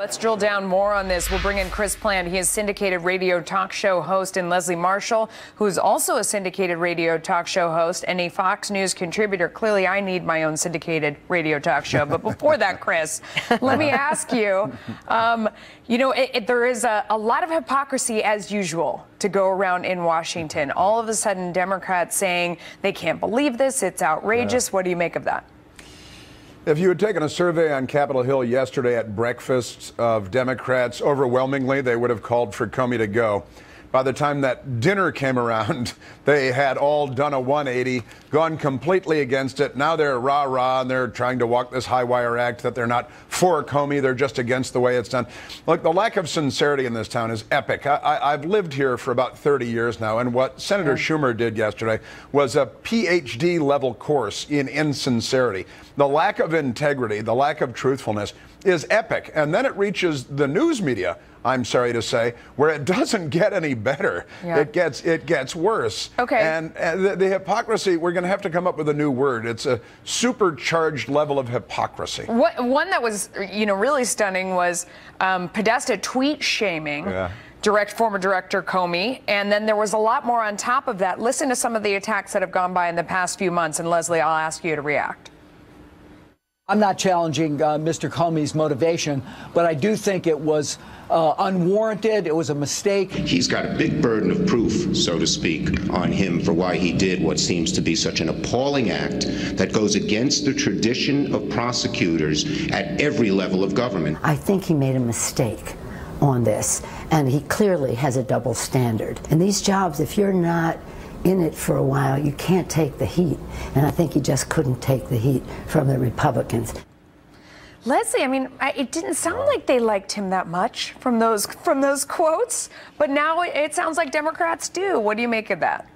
Let's drill down more on this. We'll bring in Chris Plant. He is syndicated radio talk show host, and Leslie Marshall, who is also a syndicated radio talk show host and a Fox News contributor. Clearly, I need my own syndicated radio talk show. But before that, Chris, let me ask you, there is a lot of hypocrisy, as usual, to go around in Washington. All of a sudden, Democrats saying they can't believe this. It's outrageous. Yeah. What do you make of that? If you had taken a survey on Capitol Hill yesterday at breakfast of Democrats, overwhelmingly they would have called for Comey to go. By the time that dinner came around, they had all done a 180, gone completely against it. Now they're rah-rah, and they're trying to walk this high-wire act that they're not for Comey, they're just against the way it's done. Look, the lack of sincerity in this town is epic. I've lived here for about 30 years now, and what Senator Schumer did yesterday was a PhD-level course in insincerity. The lack of integrity, the lack of truthfulness is epic, and then it reaches the news media, I'm sorry to say, where it doesn't get any better. Yeah. It gets worse. Okay. And the hypocrisy, we're going to have to come up with a new word. It's a supercharged level of hypocrisy. One that was, really stunning was Podesta tweet shaming. Yeah. Former director Comey, and then there was a lot more on top of that. Listen to some of the attacks that have gone by in the past few months, and Leslie, I'll ask you to react. I'm not challenging Mr. Comey's motivation, but I do think it was unwarranted. It was a mistake. He's got a big burden of proof, so to speak, on him for why he did what seems to be such an appalling act that goes against the tradition of prosecutors at every level of government. I think he made a mistake on this, and he clearly has a double standard. And these jobs, if you're not in it for a while, you can't take the heat. And I think he just couldn't take the heat from the Republicans. Leslie, it didn't sound like they liked him that much from those quotes, but now it sounds like Democrats do. What do you make of that?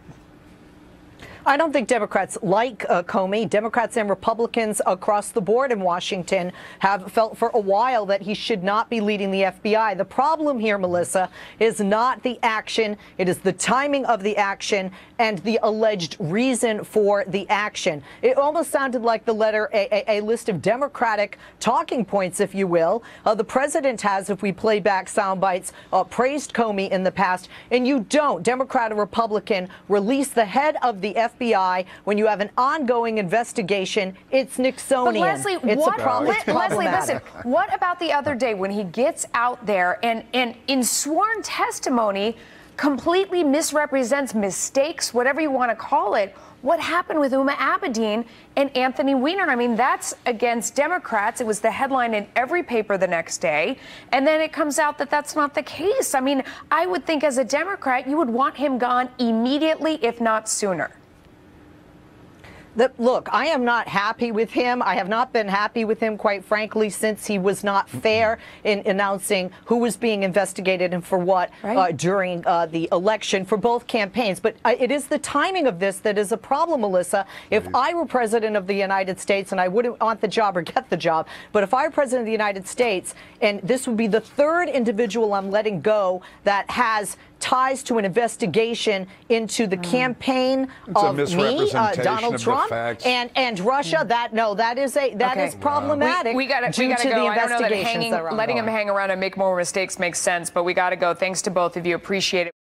I don't think Democrats like Comey. Democrats and Republicans across the board in Washington have felt for a while that he should not be leading the FBI. The problem here, Melissa, is not the action. It is the timing of the action and the alleged reason for the action. It almost sounded like the letter, a list of Democratic talking points, if you will. The president has, if we play back sound bites, praised Comey in the past, and you don't, Democrat or Republican, release the head of the FBI when you have an ongoing investigation. It's Nixonian. But Leslie, Leslie, listen, what about the other day when he gets out there and in sworn testimony completely misrepresents mistakes, whatever you want to call it? What happened with Huma Abedin and Anthony Weiner? That's against Democrats. It was the headline in every paper the next day. And then it comes out that that's not the case. I would think as a Democrat, you would want him gone immediately, if not sooner. Look, I am not happy with him. I have not been happy with him, quite frankly, since he was not fair in announcing who was being investigated and for what during the election for both campaigns. But it is the timing of this that is a problem, Melissa. If I were president of the United States, and I wouldn't want the job or get the job, but if I were president of the United States, and this would be the third individual I'm letting go that has ties to an investigation into the campaign of me, Donald Trump, and Russia. That is problematic. We got to go. I don't know that letting him hang around and make more mistakes makes sense, but we got to go. Thanks to both of you. Appreciate it.